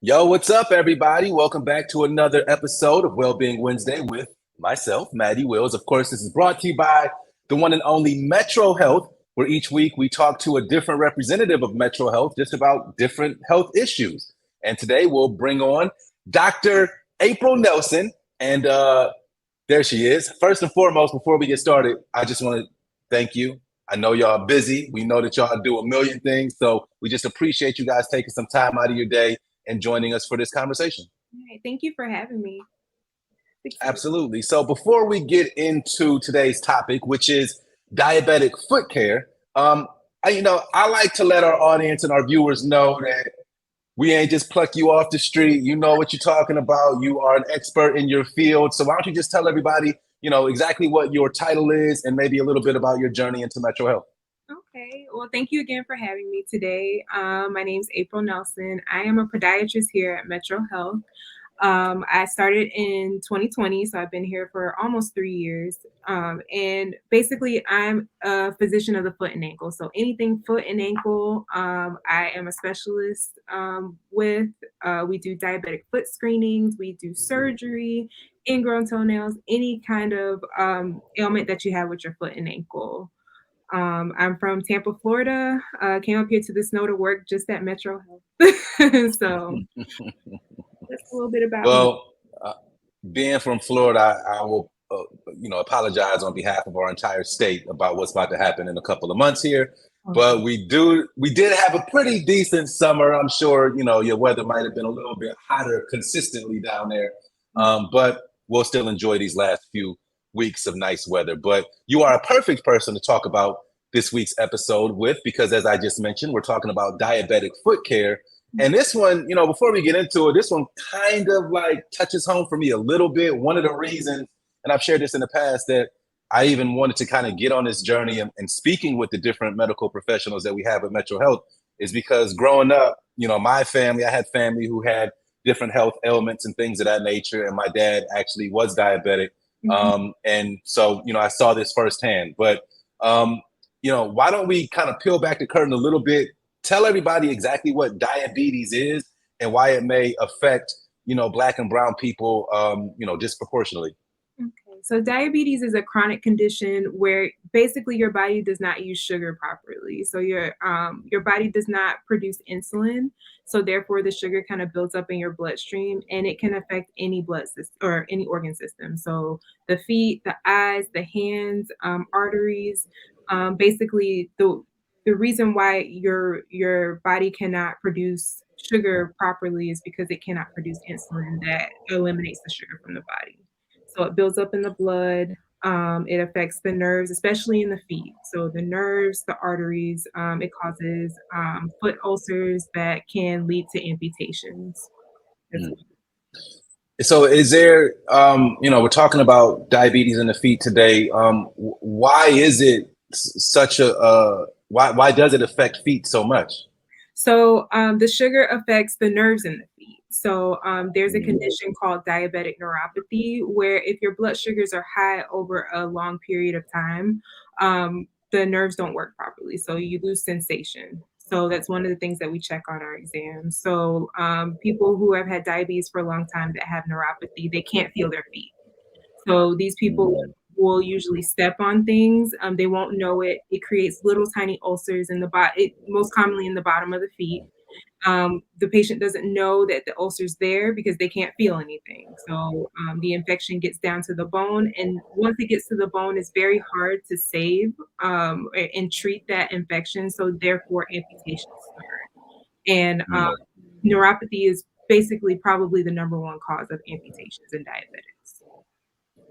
Yo, what's up, everybody? Welcome back to another episode of Wellbeing Wednesday with myself, Matty Willz. Of course, this is brought to you by the one and only Metro Health, where each week we talk to a different representative of Metro Health just about different health issues. And today we'll bring on Dr. April Nelson. And there she is. First and foremost, before we get started, I just want to thank you. I know y'all busy. We know that y'all do a million things. So we just appreciate you guys taking some time out of your day and joining us for this conversation. All right, thank you for having me. Absolutely. So before we get into today's topic, which is diabetic foot care, I like to let our audience and our viewers know that we ain't just pluck you off the street. You know what you're talking about. You are an expert in your field. So why don't you just tell everybody, exactly what your title is and maybe a little bit about your journey into Metro Health. Okay, well, thank you again for having me today. My name is April Nelson. I am a podiatrist here at Metro Health. I started in 2020, so I've been here for almost 3 years. And basically, I'm a physician of the foot and ankle. So anything foot and ankle, I am a specialist with. We do diabetic foot screenings, we do surgery, ingrown toenails, any kind of ailment that you have with your foot and ankle. I'm from Tampa, Florida. Came up here to the snow to work just at Metro Health. So that's a little bit about me. Well, being from Florida, I will, apologize on behalf of our entire state about what's about to happen in a couple of months here. But we did have a pretty decent summer. I'm sure, your weather might have been a little bit hotter consistently down there. But we'll still enjoy these last few weeks of nice weather. But you are a perfect person to talk about this week's episode with, because as I just mentioned, we're talking about diabetic foot care. And this one, before we get into it, this one kind of like touches home for me a little bit. One of the reasons, and I've shared this in the past, that I even wanted to kind of get on this journey and speaking with the different medical professionals that we have at Metro Health is because growing up, my family, I had family who had different health ailments and things of that nature. And my dad actually was diabetic. And so, I saw this firsthand. But, why don't we kind of peel back the curtain a little bit, tell everybody exactly what diabetes is and why it may affect, Black and brown people, disproportionately. Okay, so diabetes is a chronic condition where basically your body does not use sugar properly. So your body does not produce insulin. So therefore, the sugar kind of builds up in your bloodstream, and it can affect any blood system or any organ system. So the feet, the eyes, the hands, arteries. Basically, the reason why your body cannot produce sugar properly is because it cannot produce insulin that eliminates the sugar from the body. So it builds up in the blood. It affects the nerves, especially in the feet. So the nerves, the arteries, it causes foot ulcers that can lead to amputations as well. So is there, we're talking about diabetes in the feet today. Why is it such why does it affect feet so much? So the sugar affects the nerves in the feet. So there's a condition called diabetic neuropathy, where if your blood sugars are high over a long period of time, the nerves don't work properly. So you lose sensation. So that's one of the things that we check on our exams. So people who have had diabetes for a long time that have neuropathy, they can't feel their feet. So these people will usually step on things. They won't know it. It creates little tiny ulcers in the body, most commonly in the bottom of the feet. The patient doesn't know that the ulcer's there because they can't feel anything. So the infection gets down to the bone, and once it gets to the bone, it's very hard to save and treat that infection. So therefore, amputations start. And neuropathy is basically probably the number one cause of amputations in diabetics.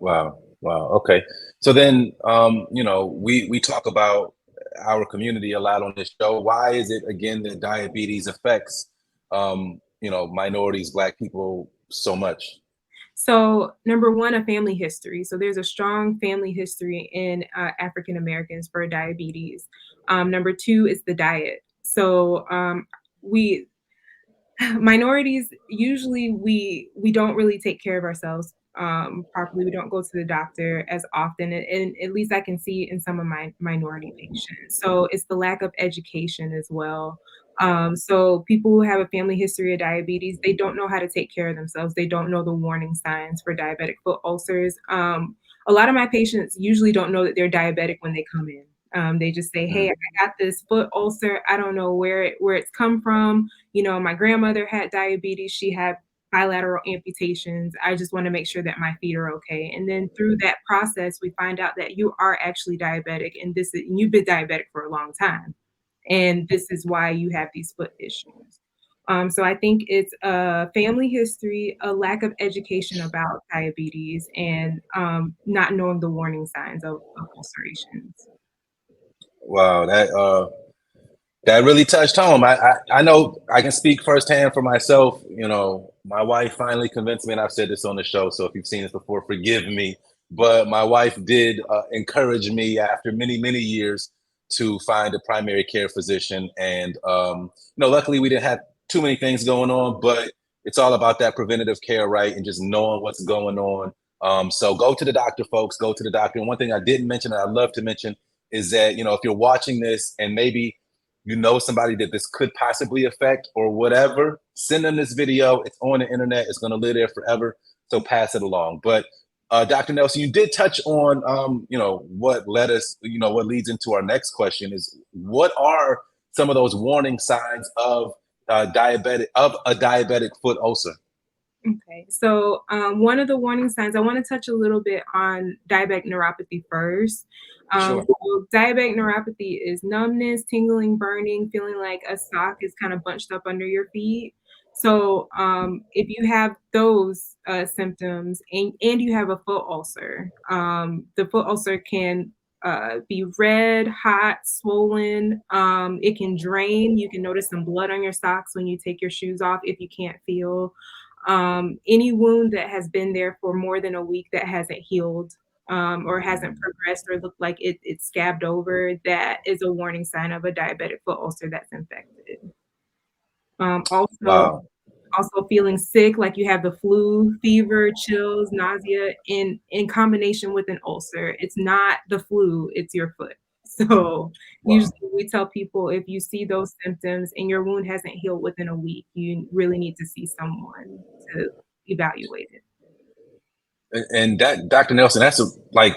Wow. Okay. So then, we talk about our community a lot on this show. Why is it again that diabetes affects, minorities, Black people so much? So number one, a family history. So there's a strong family history in African Americans for diabetes. Number two is the diet. So we minorities usually we don't really take care of ourselves properly. We don't go to the doctor as often, and at least I can see in some of my minority patients. So it's the lack of education as well. So people who have a family history of diabetes, they don't know how to take care of themselves. They don't know the warning signs for diabetic foot ulcers. A lot of my patients usually don't know that they're diabetic when they come in. They just say, "Hey, I got this foot ulcer. I don't know where it's come from. You know, my grandmother had diabetes. She had bilateral amputations. I just want to make sure that my feet are okay." And then through that process, we find out that you are actually diabetic, and you've been diabetic for a long time, and this is why you have these foot issues. So I think it's a family history, a lack of education about diabetes, and not knowing the warning signs of ulcerations. Wow, that really touched home. I know I can speak firsthand for myself. You know, my wife finally convinced me, and I've said this on the show, so if you've seen this before, forgive me. But my wife did encourage me after many years to find a primary care physician. And, you know, luckily we didn't have too many things going on, but it's all about that preventative care, right? And just knowing what's going on. So go to the doctor, folks, go to the doctor. And one thing I didn't mention, and I'd love to mention, is that, you know, if you're watching this and maybe you know somebody that this could possibly affect or whatever, send them this video. It's on the internet. It's going to live there forever. So pass it along. But Dr. Nelson, you did touch on, you know, what led us, you know, what leads into our next question is, what are some of those warning signs of a diabetic foot ulcer? Okay, so one of the warning signs, I want to touch a little bit on diabetic neuropathy first. Sure. So diabetic neuropathy is numbness, tingling, burning, feeling like a sock is kind of bunched up under your feet. So if you have those symptoms and you have a foot ulcer, the foot ulcer can be red, hot, swollen. It can drain. You can notice some blood on your socks when you take your shoes off if you can't feel. Any wound that has been there for more than a week that hasn't healed, or hasn't progressed or looked like it's scabbed over, that is a warning sign of a diabetic foot ulcer that's infected. Also, Wow. also feeling sick, like you have the flu, fever, chills, nausea in combination with an ulcer. It's not the flu, it's your foot. So Wow. usually we tell people, if you see those symptoms and your wound hasn't healed within a week, you really need to see someone to evaluate it. And that, Dr. Nelson, like,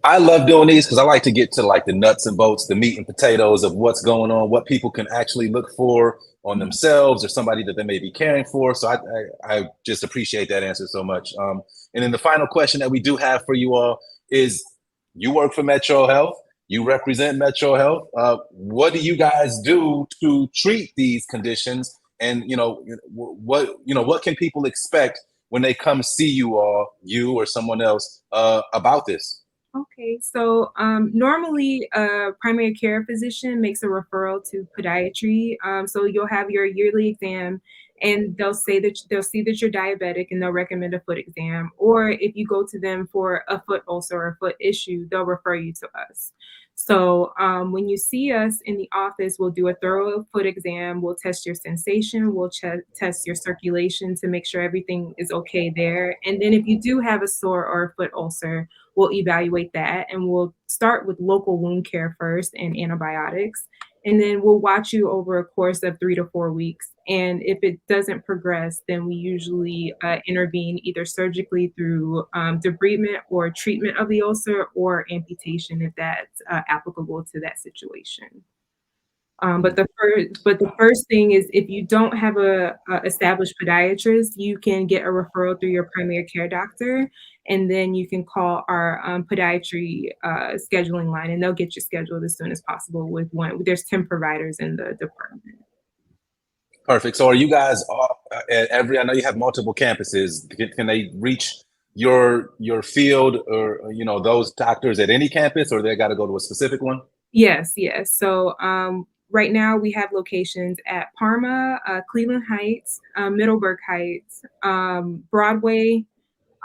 I love doing these because I like to get to like the nuts and bolts, the meat and potatoes of what's going on, what people can actually look for on themselves or somebody that they may be caring for. So I just appreciate that answer so much. And then the final question that we do have for you all is, you work for Metro Health, you represent Metro Health. What do you guys do to treat these conditions? And what can people expect when they come see you all, you or someone else, about this? Okay, so normally a primary care physician makes a referral to podiatry. So you'll have your yearly exam, and they'll see that you're diabetic, and they'll recommend a foot exam. Or if you go to them for a foot ulcer or a foot issue, they'll refer you to us. So when you see us in the office, we'll do a thorough foot exam. We'll test your sensation. We'll test your circulation to make sure everything is okay there. And then if you do have a sore or a foot ulcer, we'll evaluate that, and we'll start with local wound care first and antibiotics. And then we'll watch you over a course of 3 to 4 weeks. And if it doesn't progress, then we usually intervene either surgically through debridement or treatment of the ulcer, or amputation if that's applicable to that situation. But the first thing is, if you don't have a established podiatrist, you can get a referral through your primary care doctor, and then you can call our podiatry scheduling line, and they'll get you scheduled as soon as possible with one. There's 10 providers in the department. Perfect. So are you guys at I know you have multiple campuses. Can they reach your field or, those doctors at any campus, or they got to go to a specific one? Yes, yes. So right now we have locations at Parma, Cleveland Heights, Middleburg Heights, Broadway,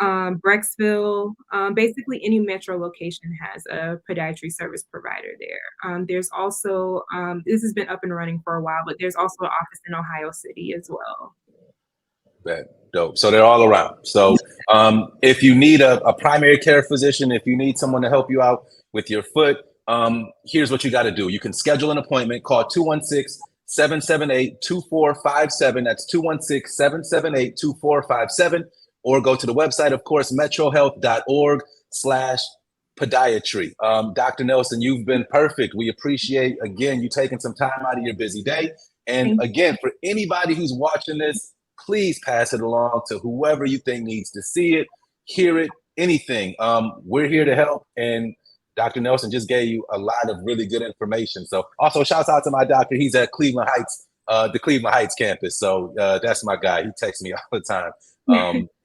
Brecksville. Basically any metro location has a podiatry service provider there. There's also, this has been up and running for a while, but there's also an office in Ohio City as well. Dope. So they're all around. So if you need a primary care physician, if you need someone to help you out with your foot, here's what you got to do. You can schedule an appointment. Call 216-778-2457. That's 216-778-2457. Or go to the website, of course, metrohealth.org/podiatry. Dr. Nelson, you've been perfect. We appreciate, again, you taking some time out of your busy day. And again, for anybody who's watching this, please pass it along to whoever you think needs to see it, hear it, anything. We're here to help. And Dr. Nelson just gave you a lot of really good information. So also shouts out to my doctor. He's at Cleveland Heights, the Cleveland Heights campus. So that's my guy. He texts me all the time.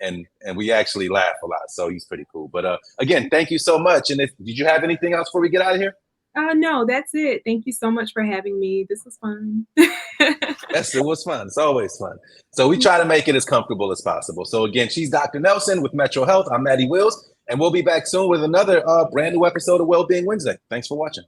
And we actually laugh a lot. So he's pretty cool. But again, thank you so much. And did you have anything else before we get out of here? No, that's it. Thank you so much for having me. This was fun. Yes, it was fun. It's always fun. So we try to make it as comfortable as possible. So again, she's Dr. Nelson with Metro Health. I'm Matty Willz, and we'll be back soon with another brand new episode of Wellbeing Wednesday. Thanks for watching.